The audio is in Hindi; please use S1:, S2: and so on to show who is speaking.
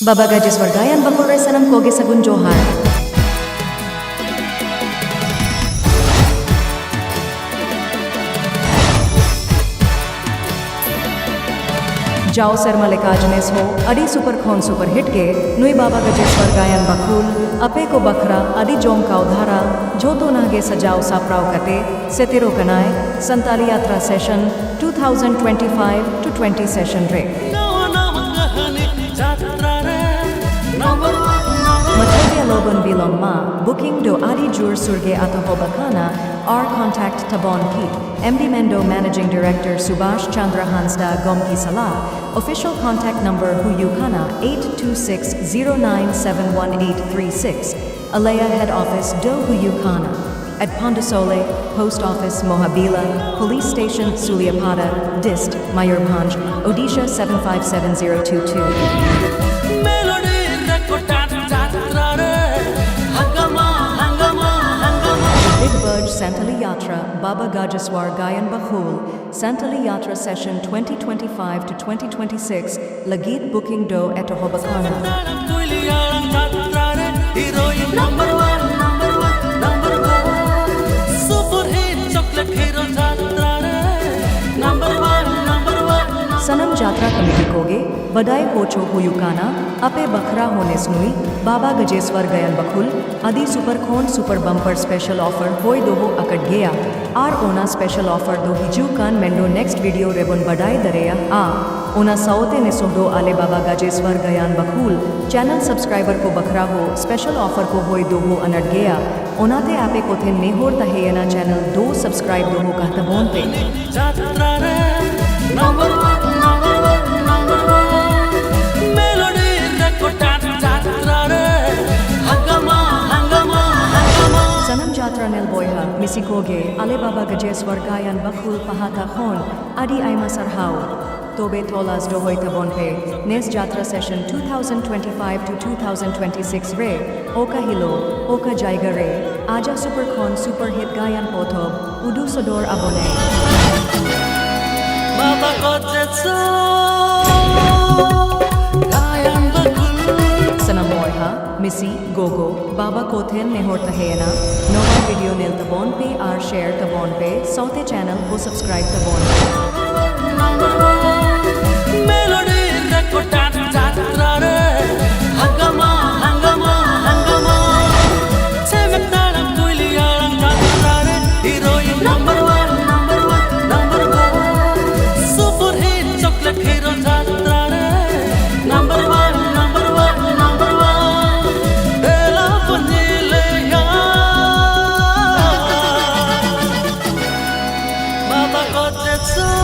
S1: Baba Gadis Wargayan Bakul Resanam Koge Sagun Johar. जाओ शर्मा लेकाजनेस हो अडी सुपर खोन सुपर हिट के नुई बाबा गजेश्वर गायन बखूल अपे को बखरा अडी जोम का उधारा जो तो नागे सजाओ साप्राव कते सेतिरो कनाए संताली यात्रा सेशन 2025 to 20 सेशन रे Matavia Loban Bilong Ma, booking do Adi Jur Surge Ataho Bakana, or contact Tabon Ki, MD Mendo Managing Director Subhash Chandra Hansda Gomki Salah, official contact number Huyukana 8260971836, Alea Head Office Do Huyukana, at Pondasole, Post Office Mohabila, Police Station Suliapada, Dist, Mayurbhanj, Odisha 757022. Big Burj Santali Yatra Baba Gajaswar Gayan Bakhul Santali Yatra Session 2025 to 2026 Lagit Booking Do Etohobakana सनम जात्रा कमेटी कोगे बदाई होचो हुयुकाना अपे बखरा होने स्नुई बाबा गजेश्वर गयन बखुल अदी सुपर खोन सुपर बम्पर स्पेशल ऑफर होय दोहो अकट गया आर ओना स्पेशल ऑफर दो हिजू कान मेंडो नेक्स्ट वीडियो रेबन बदाई दरेया आ ओना साउते ने सोडो आले बाबा गजेश्वर गयान बखुल चैनल सब्सक्राइबर को बखरा हो स्पेशल ऑफर को होय दोहो अनट गया ओनाते आपे कोथे नेहोर तहेयना चैनल 2 सब्सक्राइब दोहो कहतबोन पे सनम जात्रा नेल बोयहा मिसिकोगे आले बाबा गजेश्वर गायन बखुल पहाता खोन आदि आइमा सरहाव तोबे तोलास दो होय तबोन पे नेस जात्रा सेशन 2025 to 2026 रे ओका हिलो ओका जायगा रे आजा सुपर खोन सुपर हिट गायन पोथोब उडू सदोर अबोने बाबा सनम बोयहा मिसी गोगो बाबा कोथेन नेहोर तहेना नोवा वीडियो नेल तबोन पे आर शेयर तबोन पे सौते चैनल को सब्सक्राइब तबोन मेलोडी रेको टाटा रे हंगामा हंगामा हंगामा सेमतारम तुलियारम टाटा रे heroine number 1 super hit chocolate hero Tata रे number 1 Baba got that soul.